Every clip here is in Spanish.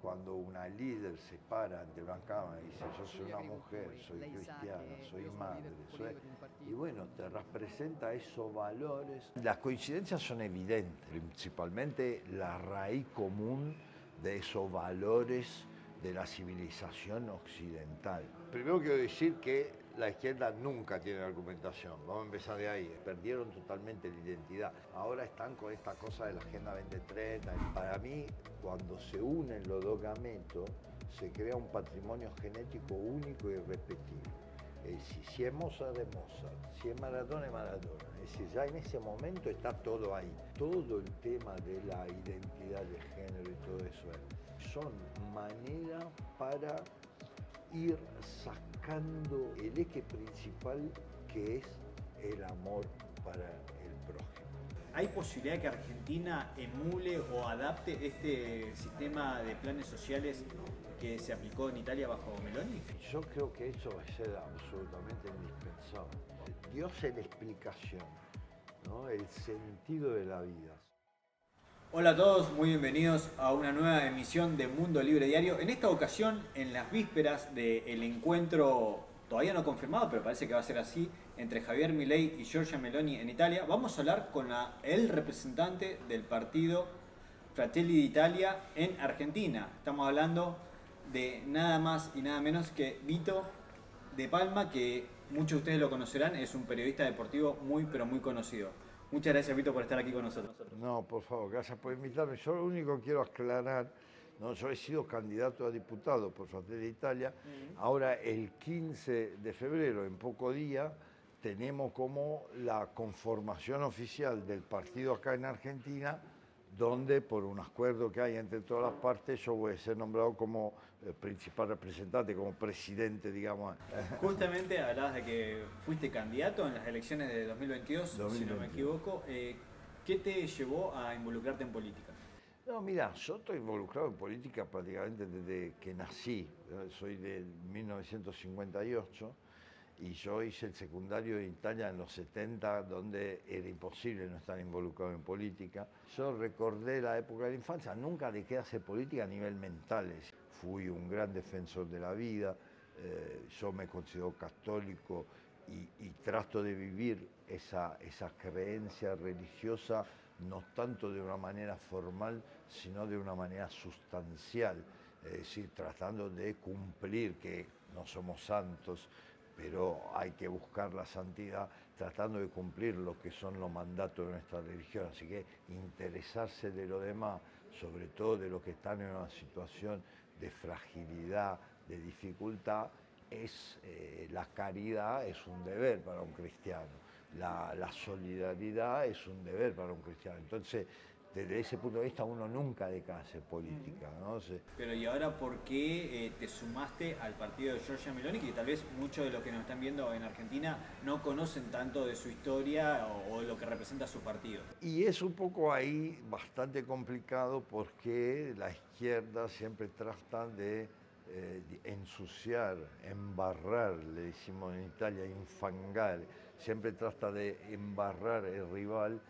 Cuando una líder se para ante una cámara y dice yo soy una mujer, soy cristiana, soy madre, y bueno, te representa esos valores. Las coincidencias son evidentes, principalmente la raíz común de esos valores de la civilización occidental. Primero quiero decir que la izquierda nunca tiene argumentación, vamos a empezar de ahí, perdieron totalmente la identidad, ahora están con esta cosa de la Agenda 2030. Para mí, cuando se unen los dos gametos, se crea un patrimonio genético único y irrepetible. Es decir, si es Mozart, es Mozart, si es Maradona, es Maradona. Es decir, ya en ese momento está todo ahí. Todo el tema de la identidad de género y todo eso son maneras para ir sacando el eje principal que es el amor para el prójimo. ¿Hay posibilidad de que Argentina emule o adapte este sistema de planes sociales que se aplicó en Italia bajo Meloni? Yo creo que eso va a ser absolutamente indispensable. Dios es la explicación, ¿no? El sentido de la vida. Hola a todos, muy bienvenidos a una nueva emisión de Mundo Libre Diario. En esta ocasión, en las vísperas del encuentro, todavía no confirmado, pero parece que va a ser así, entre Javier Milei y Giorgia Meloni en Italia, vamos a hablar con el representante del partido Fratelli d'Italia en Argentina. Estamos hablando de nada más y nada menos que Vito de Palma, que muchos de ustedes lo conocerán, es un periodista deportivo muy pero muy conocido. Muchas gracias, Vito, por estar aquí con nosotros. No, por favor, gracias por invitarme. Yo lo único que quiero aclarar, no, yo he sido candidato a diputado por Fratelli d'Italia. Ahora, el 15 de febrero, en poco día, tenemos como la conformación oficial del partido acá en Argentina, donde por un acuerdo que hay entre todas las partes yo voy a ser nombrado como principal representante, como presidente, digamos. Justamente hablabas de que fuiste candidato en las elecciones de 2022, si no me equivoco. ¿Qué te llevó a involucrarte en política? No, mira, yo estoy involucrado en política prácticamente desde que nací. Soy del 1958 y yo hice el secundario de Italia en los 70, donde era imposible no estar involucrado en política. Yo recordé la época de la infancia, nunca dejé de hacer política a nivel mental. Fui un gran defensor de la vida, yo me considero católico y trato de vivir esa creencia religiosa no tanto de una manera formal, sino de una manera sustancial, es decir, tratando de cumplir, que no somos santos, pero hay que buscar la santidad, tratando de cumplir lo que son los mandatos de nuestra religión. Así que interesarse de lo demás, sobre todo de los que están en una situación de fragilidad, de dificultad, la caridad es un deber para un cristiano. La solidaridad es un deber para un cristiano. Entonces, desde ese punto de vista, uno nunca deja de hacer política, ¿no? Pero ¿y ahora por qué te sumaste al partido de Giorgia Meloni? Que tal vez muchos de los que nos están viendo en Argentina no conocen tanto de su historia o de lo que representa su partido. Y es un poco ahí bastante complicado porque la izquierda siempre trata de ensuciar, embarrar, le decimos en Italia, infangar, siempre trata de embarrar el rival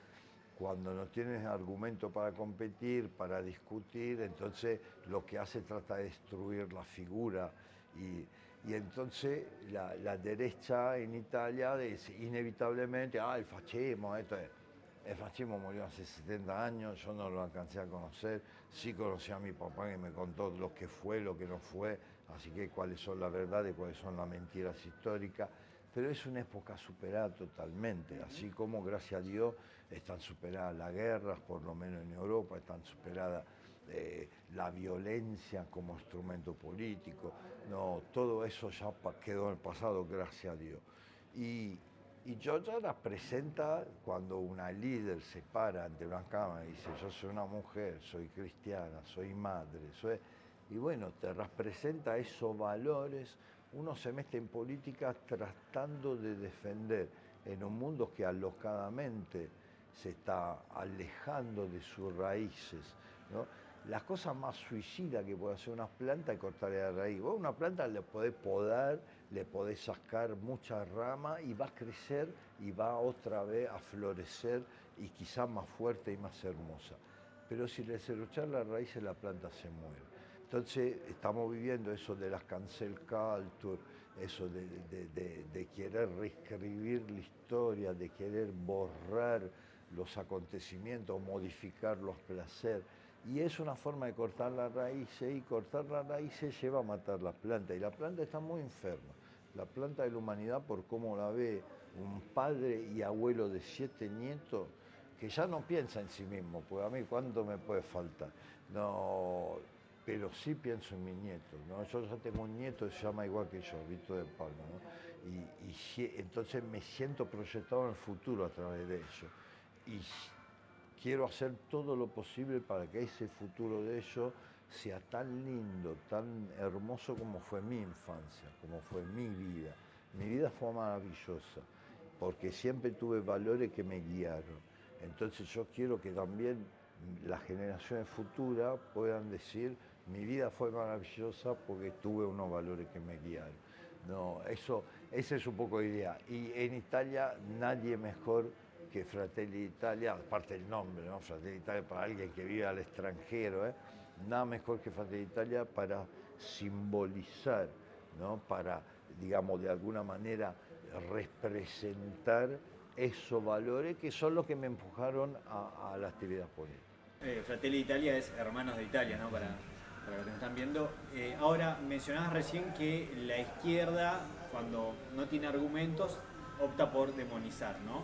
cuando no tienes argumento para competir, para discutir, entonces lo que hace trata de destruir la figura y entonces la derecha en Italia dice inevitablemente, el fascismo, el fascismo murió hace 70 años, yo no lo alcancé a conocer, sí conocí a mi papá que me contó lo que fue, lo que no fue, así que cuáles son las verdades, cuáles son las mentiras históricas, pero es una época superada totalmente, así como gracias a Dios están superadas las guerras, por lo menos en Europa, están superadas la violencia como instrumento político, no, todo eso ya quedó en el pasado, gracias a Dios. Y Giorgia representa cuando una líder se para ante una cámara y dice yo soy una mujer, soy cristiana, soy madre, y bueno, te representa esos valores. Uno se mete en política tratando de defender en un mundo que alocadamente se está alejando de sus raíces, ¿no? La cosa más suicida que puede hacer una planta es cortarle la raíz. Vos una planta le podés podar, le podés sacar muchas ramas y va a crecer y va otra vez a florecer y quizás más fuerte y más hermosa. Pero si le cerruchás las raíces la planta se muere. Entonces estamos viviendo eso de las cancel culture, eso de querer reescribir la historia, de querer borrar los acontecimientos, modificar los placeres. Y es una forma de cortar las raíces, y cortar las raíces lleva a matar la planta. Y la planta está muy enferma. La planta de la humanidad, por cómo la ve un padre y abuelo de 7 nietos, que ya no piensa en sí mismo, porque a mí cuánto me puede faltar. No, pero sí pienso en mis nietos, ¿no? Yo ya tengo un nieto que se llama igual que yo, Víctor de Palma, ¿no? Entonces me siento proyectado en el futuro a través de ellos. Y quiero hacer todo lo posible para que ese futuro de ellos sea tan lindo, tan hermoso como fue mi infancia, como fue mi vida. Mi vida fue maravillosa, porque siempre tuve valores que me guiaron. Entonces yo quiero que también las generaciones futuras puedan decir, mi vida fue maravillosa porque tuve unos valores que me guiaron. No, esa es un poco la idea. Y en Italia nadie mejor que Fratelli d'Italia, aparte el nombre, ¿no? Fratelli d'Italia para alguien que vive al extranjero, ¿eh? Nada mejor que Fratelli d'Italia para simbolizar, ¿no? Para, digamos, de alguna manera representar esos valores que son los que me empujaron a la actividad política. Fratelli Italia es Hermanos de Italia, ¿no? Para los que nos están viendo. Ahora, mencionabas recién que la izquierda, cuando no tiene argumentos, opta por demonizar, ¿no?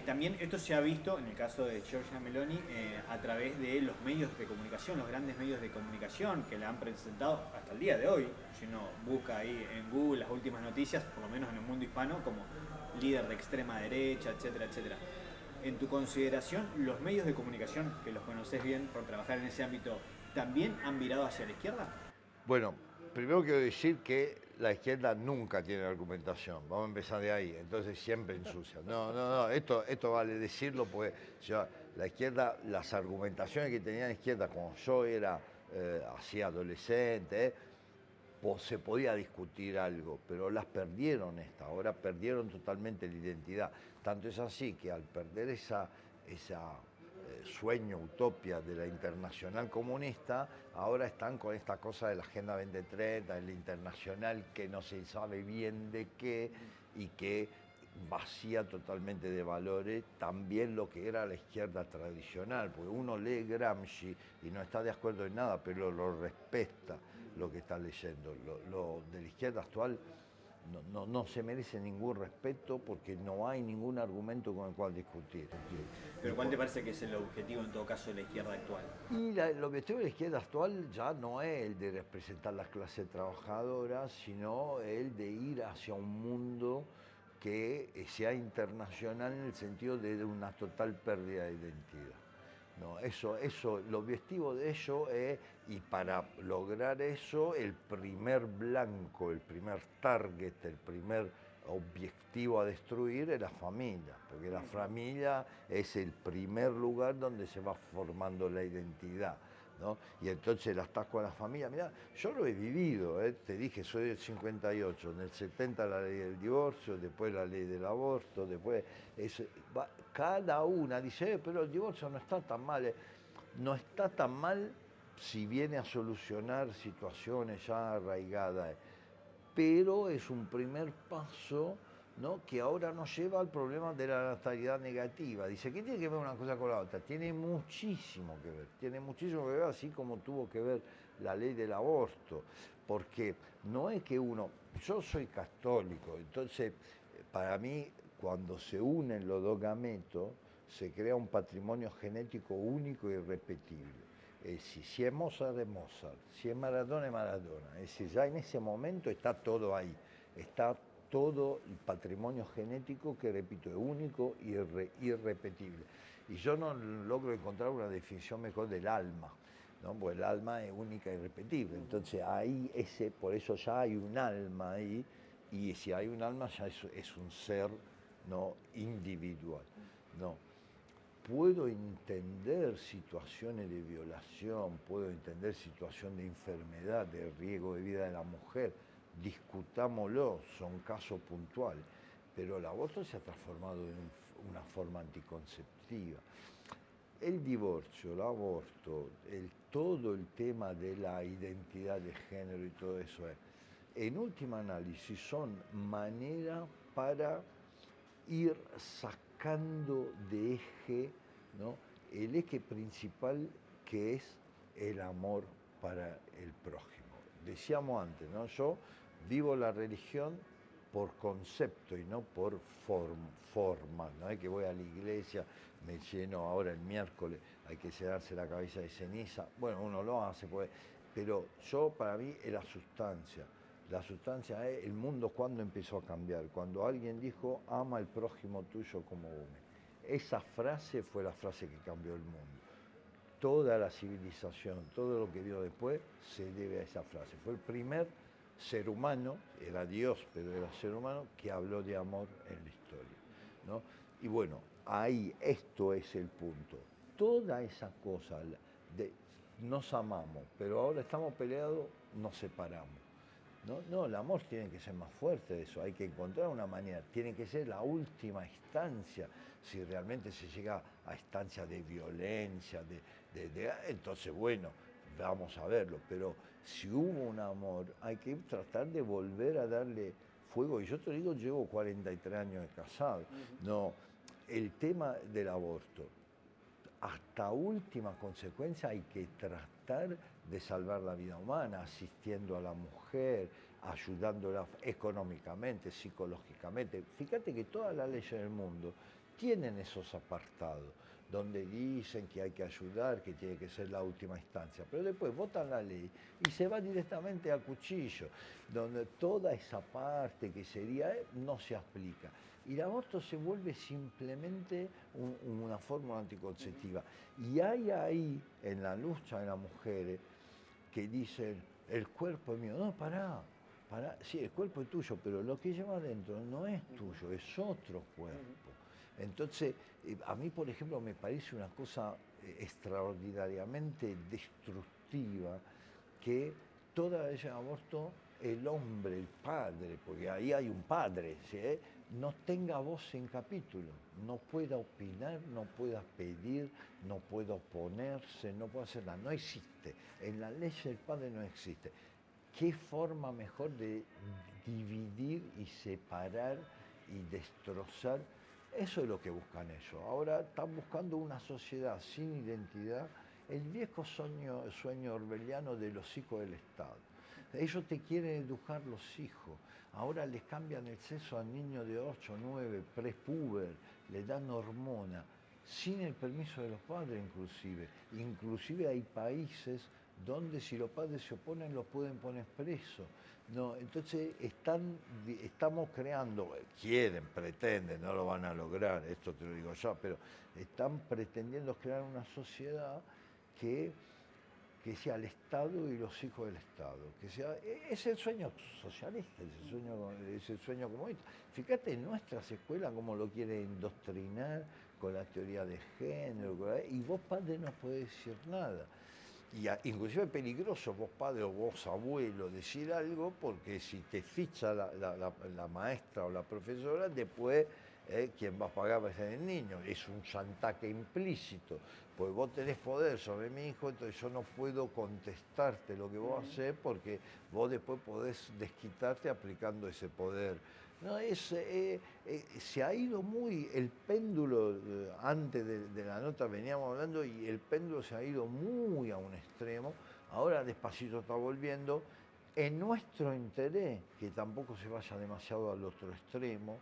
También esto se ha visto, en el caso de Giorgia Meloni, a través de los medios de comunicación, los grandes medios de comunicación que la han presentado hasta el día de hoy. Si uno busca ahí en Google las últimas noticias, por lo menos en el mundo hispano, como líder de extrema derecha, etcétera, etcétera. En tu consideración, los medios de comunicación, que los conoces bien por trabajar en ese ámbito, ¿también han virado hacia la izquierda? Bueno, primero quiero decir que la izquierda nunca tiene argumentación. Vamos a empezar de ahí. Entonces siempre ensucia. No. Esto vale decirlo porque la izquierda, las argumentaciones que tenía la izquierda cuando yo era así adolescente, se podía discutir algo, pero las perdieron ahora perdieron totalmente la identidad. Tanto es así que al perder esa sueño, utopia de la internacional comunista, ahora están con esta cosa de la Agenda 2030, de la internacional que no se sabe bien de qué y que vacía totalmente de valores también lo que era la izquierda tradicional, porque uno lee Gramsci y no está de acuerdo en nada, pero lo respeta lo que está leyendo. Lo de la izquierda actual no se merece ningún respeto porque no hay ningún argumento con el cual discutir. Pero ¿cuál te parece que es el objetivo en todo caso de la izquierda actual? Y el objetivo de la izquierda actual ya no es el de representar la clase trabajadora, sino el de ir hacia un mundo que sea internacional en el sentido de una total pérdida de identidad. No, el objetivo de ello es, y para lograr eso, el primer blanco, el primer target, el primer objetivo a destruir es la familia, porque la familia es el primer lugar donde se va formando la identidad, ¿no? Y entonces las estás con la familia. Mirá, yo lo he vivido, te dije, soy del 58, en el 70 la ley del divorcio, después la ley del aborto, después cada una dice, pero el divorcio no está tan mal. No está tan mal si viene a solucionar situaciones ya arraigadas, pero es un primer paso, ¿no? Que ahora nos lleva al problema de la natalidad negativa. Dice, ¿qué tiene que ver una cosa con la otra? Tiene muchísimo que ver, así como tuvo que ver la ley del aborto, porque no es que yo soy católico, entonces para mí cuando se unen los dos gametos se crea un patrimonio genético único e irrepetible. Si es Mozart, es Mozart, si es Maradona, es Maradona. Es decir, ya en ese momento está todo ahí, está todo el patrimonio genético que, repito, es único y irrepetible. Y yo no logro encontrar una definición mejor del alma, ¿no? Porque el alma es única y irrepetible. Entonces ahí, por eso ya hay un alma ahí, y si hay un alma ya es un ser, ¿no? Individual, ¿no? Puedo entender situaciones de violación, puedo entender situaciones de enfermedad, de riesgo de vida de la mujer, discutámoslo, son casos puntuales, pero el aborto se ha transformado en una forma anticonceptiva. el divorcio, el aborto, todo el tema de la identidad de género y todo eso en última análisis, son maneras para ir sacando de eje, ¿no?, el eje principal, que es el amor para el prójimo. Decíamos antes, ¿no?, yo vivo la religión por concepto y no por forma. No es que voy a la iglesia, me lleno ahora el miércoles, hay que llenarse la cabeza de ceniza. Bueno, uno lo hace, pues, pero yo, para mí, es la sustancia. La sustancia es el mundo. Cuando empezó a cambiar, cuando alguien dijo: ama al prójimo tuyo como vos. Esa frase fue la frase que cambió el mundo. Toda la civilización, todo lo que vio después, se debe a esa frase. Fue el primer ser humano, era Dios, pero era ser humano, que habló de amor en la historia, ¿no? Y bueno, ahí, esto es el punto. Toda esa cosa de nos amamos, pero ahora estamos peleados, nos separamos. No, el amor tiene que ser más fuerte de eso, hay que encontrar una manera, tiene que ser la última instancia. Si realmente se llega a instancias de violencia, entonces bueno, vamos a verlo, pero si hubo un amor, hay que tratar de volver a darle fuego. Y yo te digo, llevo 43 años de casado. No, el tema del aborto, hasta última consecuencia hay que tratar de salvar la vida humana, asistiendo a la mujer, ayudándola económicamente, psicológicamente. Fíjate que todas las leyes del mundo tienen esos apartados, donde dicen que hay que ayudar, que tiene que ser la última instancia, pero después votan la ley y se va directamente a cuchillo, donde toda esa parte que sería no se aplica. Y el aborto se vuelve simplemente una fórmula anticonceptiva. Y hay ahí, en la lucha de las mujeres, que dicen: el cuerpo es mío. No, pará, sí, el cuerpo es tuyo, pero lo que lleva adentro no es tuyo, es otro cuerpo. Entonces, a mí, por ejemplo, me parece una cosa extraordinariamente destructiva que toda vez en aborto el hombre, el padre, porque ahí hay un padre, ¿sí?, no tenga voz en capítulo, no pueda opinar, no pueda pedir, no pueda oponerse, no pueda hacer nada, no existe. En la ley del padre no existe. ¿Qué forma mejor de dividir y separar y destrozar? Eso es lo que buscan ellos. Ahora están buscando una sociedad sin identidad, el viejo sueño orwelliano de los hijos del Estado. Ellos te quieren educar los hijos. Ahora les cambian el sexo al niño de 8, 9, prepuber, le dan hormona, sin el permiso de los padres inclusive. Inclusive hay países donde si los padres se oponen los pueden poner presos. No, entonces estamos creando, pretenden, no lo van a lograr, esto te lo digo yo, pero están pretendiendo crear una sociedad que sea el Estado y los hijos del Estado, es el sueño socialista, es el sueño comunista. Fíjate en nuestras escuelas cómo lo quieren indoctrinar con la teoría de género, y vos, padre, no podés decir nada. Inclusive es peligroso vos, padre, o vos, abuelo, decir algo, porque si te ficha la maestra o la profesora, después quien va a pagar va a ser el niño. Es un chantaje implícito, pues vos tenés poder sobre mi hijo, entonces yo no puedo contestarte lo que vos hacés, porque vos después podés desquitarte aplicando ese poder. No, se ha ido muy, el péndulo, antes de la nota veníamos hablando, y el péndulo se ha ido muy a un extremo, ahora despacito está volviendo, en nuestro interés, que tampoco se vaya demasiado al otro extremo,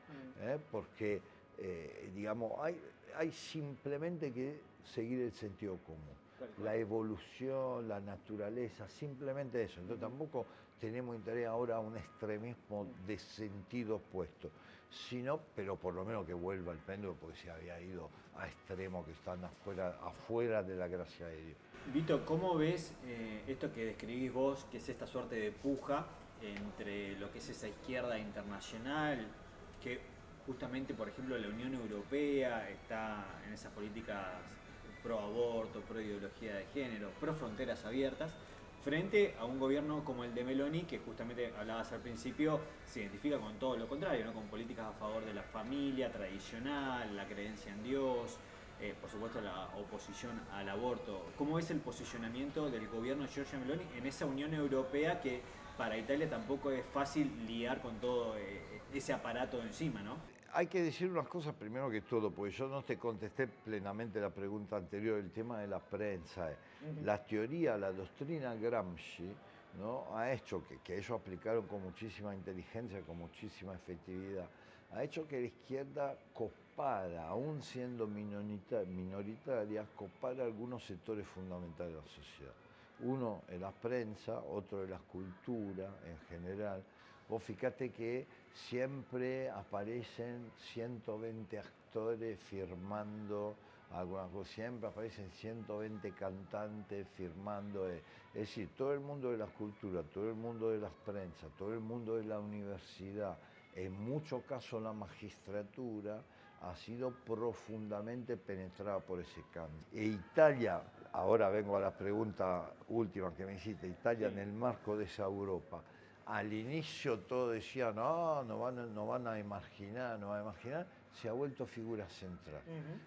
porque, digamos, hay simplemente que seguir el sentido común, la evolución, la naturaleza, simplemente eso. Entonces tampoco tenemos interés ahora a un extremismo de sentido opuesto, sino, pero por lo menos que vuelva el péndulo, porque se había ido a extremos que están afuera de la gracia de Dios. Vito, ¿cómo ves esto que describís vos, que es esta suerte de puja entre lo que es esa izquierda internacional, que justamente, por ejemplo, la Unión Europea está en esas políticas pro aborto, pro ideología de género, pro fronteras abiertas, frente a un gobierno como el de Meloni, que justamente hablabas al principio, se identifica con todo lo contrario, ¿no?, con políticas a favor de la familia tradicional, la creencia en Dios? por supuesto la oposición al aborto. ¿Cómo es el posicionamiento del gobierno de Giorgia Meloni en esa Unión Europea que para Italia tampoco es fácil lidiar con todo ese aparato encima, ¿no? Hay que decir unas cosas primero que todo, porque yo no te contesté plenamente la pregunta anterior, el tema de la prensa. La teoría, la doctrina Gramsci, ¿no? Ha hecho que ellos aplicaron con muchísima inteligencia, con muchísima efectividad, ha hecho que la izquierda copara, aún siendo minoritaria, copara algunos sectores fundamentales de la sociedad. Uno es la prensa, otro es la cultura en general. Vos fíjate que siempre aparecen 120 actores firmando algunas cosas, siempre aparecen 120 cantantes firmando. Es decir, todo el mundo de la cultura, todo el mundo de las prensas, todo el mundo de la universidad, en muchos casos la magistratura, ha sido profundamente penetrada por ese cambio. E Italia, ahora vengo a la pregunta última que me hiciste, Italia en el marco de esa Europa, al inicio todo decía, no, no van a imaginar, no van a imaginar, se ha vuelto figura central.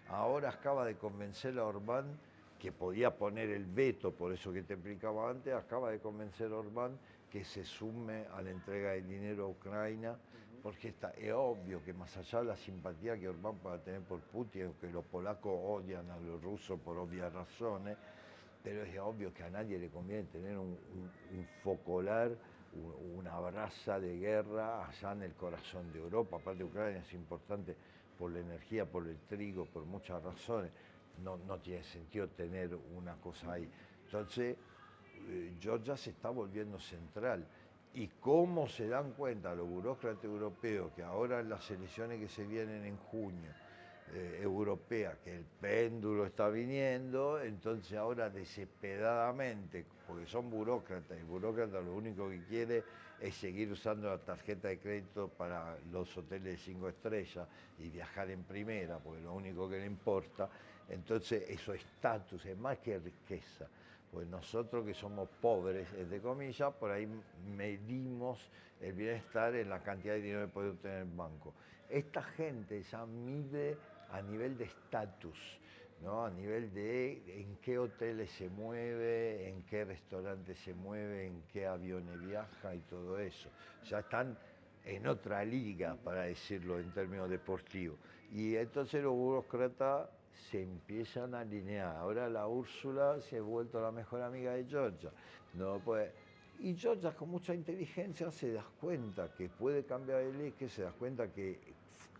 Ahora acaba de convencer a Orbán, que podía poner el veto, por eso que te explicaba antes, acaba de convencer a Orbán que se sume a la entrega de dinero a Ucrania, porque es obvio que más allá de la simpatía que Orbán pueda tener por Putin, que los polacos odian a los rusos por obvias razones, pero es obvio que a nadie le conviene tener un focolar, una brasa de guerra allá en el corazón de Europa. Aparte Ucrania es importante por la energía, por el trigo, por muchas razones. No tiene sentido tener una cosa ahí. Entonces, Georgia se está volviendo central. ¿Y cómo se dan cuenta los burócratas europeos que ahora en las elecciones que se vienen en junio, europea, que el péndulo está viniendo, entonces ahora desesperadamente, porque son burócratas, y el burócrata lo único que quiere es seguir usando la tarjeta de crédito para los hoteles de 5 estrellas y viajar en primera, porque es lo único que le importa, entonces eso es estatus, es más que riqueza. Pues nosotros que somos pobres, entre comillas, por ahí medimos el bienestar en la cantidad de dinero que puede obtener el banco. Esta gente ya mide a nivel de estatus, ¿no? A nivel de en qué hoteles se mueve, en qué restaurantes se mueve, en qué aviones viaja y todo eso. Ya están en otra liga, para decirlo en términos deportivos. Y entonces los burócratas se empiezan a alinear. Ahora la Úrsula se ha vuelto la mejor amiga de Georgia. No, pues, y Georgia con mucha inteligencia se da cuenta que puede cambiar el eje, se da cuenta que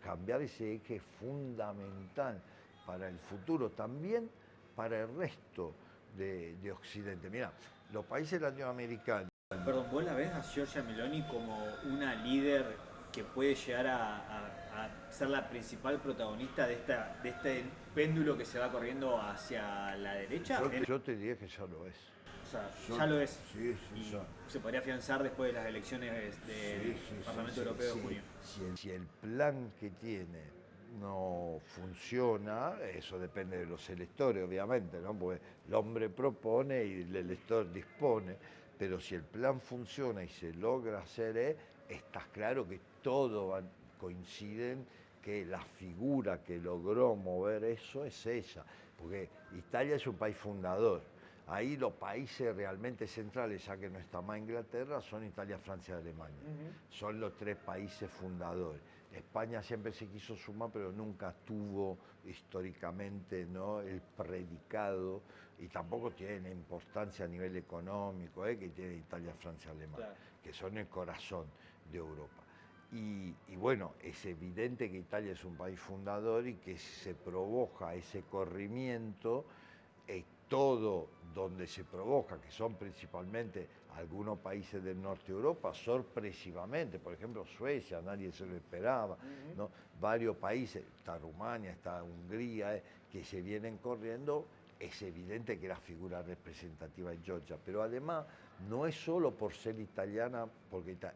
cambiar ese eje es fundamental para el futuro, también para el resto de Occidente. Mira, los países latinoamericanos. Perdón, ¿vos la ves a Giorgia Meloni como una líder que puede llegar a ser la principal protagonista de este péndulo que se va corriendo hacia la derecha? Yo te diría que ya lo es. O sea, ya lo es. Sí, Y sí, ya. se podría afianzar después de las elecciones del Parlamento Europeo de junio. Si el plan que tiene no funciona, eso depende de los electores, obviamente, ¿no? Porque el hombre propone y el elector dispone, pero si el plan funciona y se logra hacer, está claro que todos coinciden que la figura que logró mover eso es ella, porque Italia es un país fundador. Ahí los países realmente centrales, ya que no está más Inglaterra, son Italia, Francia y Alemania. Son los tres países fundadores. España siempre se quiso sumar, pero nunca tuvo históricamente, ¿no?, el predicado, y tampoco tiene la importancia a nivel económico, que tiene Italia, Francia y Alemania, claro, que son el corazón de Europa. Y bueno, es evidente que Italia es un país fundador y que se provoca ese corrimiento, todo donde se provoca, que son principalmente algunos países del norte de Europa, sorpresivamente, por ejemplo Suecia, nadie se lo esperaba, ¿no? Varios países, está Rumania, está Hungría, que se vienen corriendo. Es evidente que la figura representativa es Giorgia, pero además no es solo por ser italiana,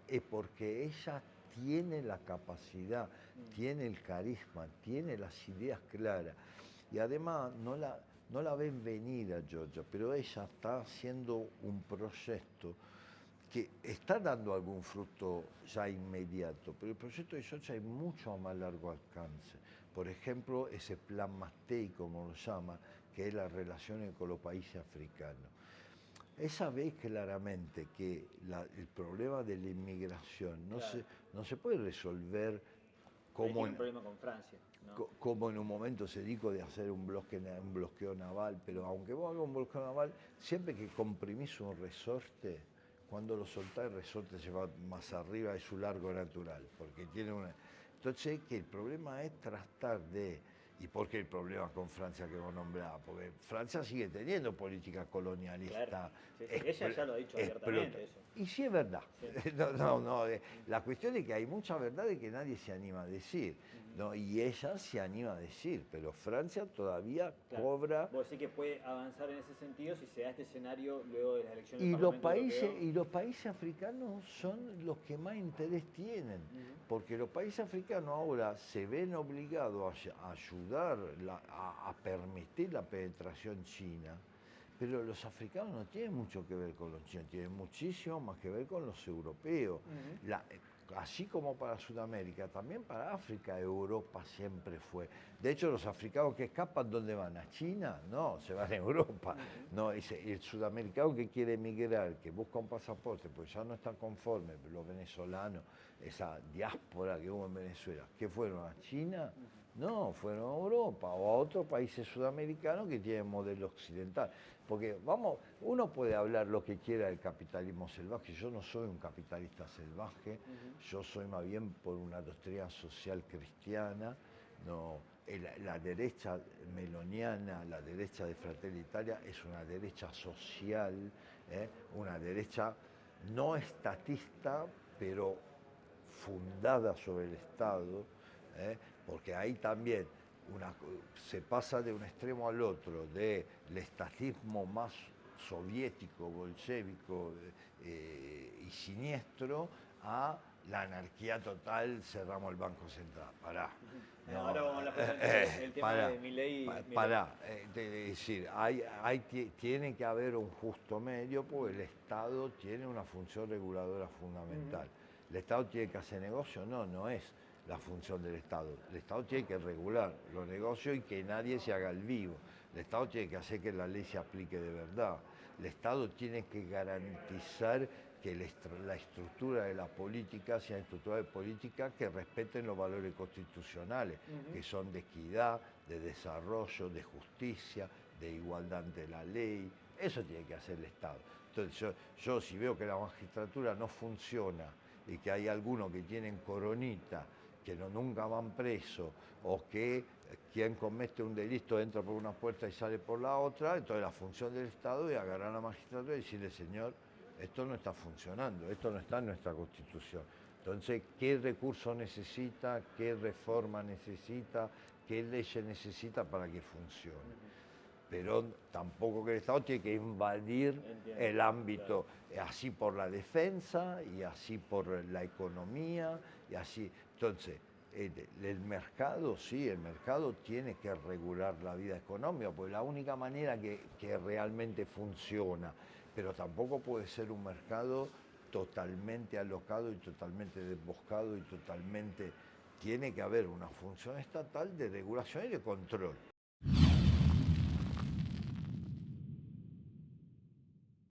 es porque ella tiene la capacidad, tiene el carisma, tiene las ideas claras, y además no la ven venir a Giorgia, pero ella está haciendo un proyecto que está dando algún fruto ya inmediato, pero el proyecto de Giorgia es mucho a más largo alcance, por ejemplo, ese plan Mastei, como lo llama, que es las relaciones con los países africanos. Esa vez claramente que el problema de la inmigración Claro. no se puede resolver Ahí como tiene un problema con Francia, ¿no? como en un momento se dijo de hacer un bloqueo naval, pero aunque vos hagas un bloqueo naval, siempre que comprimís un resorte, cuando lo soltás el resorte se va más arriba de su largo natural, porque tiene una... Entonces, que el problema es tratar de... ¿Y por qué el problema con Francia que vos nombrabas? Porque Francia sigue teniendo política Claro. colonialista. Sí, sí. Ella ya lo ha dicho abiertamente eso. Y sí es verdad. Sí. No, la cuestión es que hay mucha verdad de que nadie se anima a decir. ¿No? Y ella se anima a decir, pero Francia todavía Claro. cobra. Vos decís que puede avanzar en ese sentido si se da este escenario luego de las elecciones del Y Parlamento Europeo. los países africanos son los que más interés tienen, porque los países africanos ahora se ven obligados a ayudar, a permitir la penetración china, pero los africanos no tienen mucho que ver con los chinos, tienen muchísimo más que ver con los europeos. Así como para Sudamérica, también para África, Europa siempre fue. De hecho, los africanos que escapan, ¿dónde van? ¿A China? No, se van a Europa. No, el sudamericano que quiere emigrar, que busca un pasaporte, pues ya no está conforme, los venezolanos, esa diáspora que hubo en Venezuela, ¿qué fueron? ¿A China? No, fueron a Europa o a otros países sudamericanos que tienen modelo occidental. Porque vamos, uno puede hablar lo que quiera del capitalismo salvaje, yo no soy un capitalista salvaje, yo soy más bien por una doctrina social cristiana, no, la derecha meloniana, la derecha de Fratelli Italia es una derecha social, una derecha no estatista, pero fundada sobre el Estado, porque ahí también se pasa de un extremo al otro, del estatismo más soviético, bolchevico y siniestro, a la anarquía total, cerramos el Banco Central. Pará. No, Ahora vamos a hablar justamente el tema de Milei. Pará. Es decir, tiene que haber un justo medio porque el Estado tiene una función reguladora fundamental. ¿El Estado tiene que hacer negocio? No, no es la función del Estado. El Estado tiene que regular los negocios y que nadie se haga el vivo. El Estado tiene que hacer que la ley se aplique de verdad. El Estado tiene que garantizar que la estructura de la política sea estructura de política que respeten los valores constitucionales, que son de equidad, de desarrollo, de justicia, de igualdad ante la ley. Eso tiene que hacer el Estado. Entonces yo si veo que la magistratura no funciona y que hay algunos que tienen coronita, que nunca van presos, o que quien comete un delito entra por una puerta y sale por la otra, entonces la función del Estado es agarrar a la magistratura y decirle, señor, esto no está funcionando, esto no está en nuestra Constitución. Entonces, ¿qué recurso necesita, qué reforma necesita, qué leyes necesita para que funcione? Pero tampoco que el Estado tiene que invadir el ámbito, así por la defensa y así por la economía y así. Entonces, el mercado, sí, el mercado tiene que regular la vida económica, porque es la única manera que realmente funciona, pero tampoco puede ser un mercado totalmente alocado y totalmente desboscado y totalmente... Tiene que haber una función estatal de regulación y de control.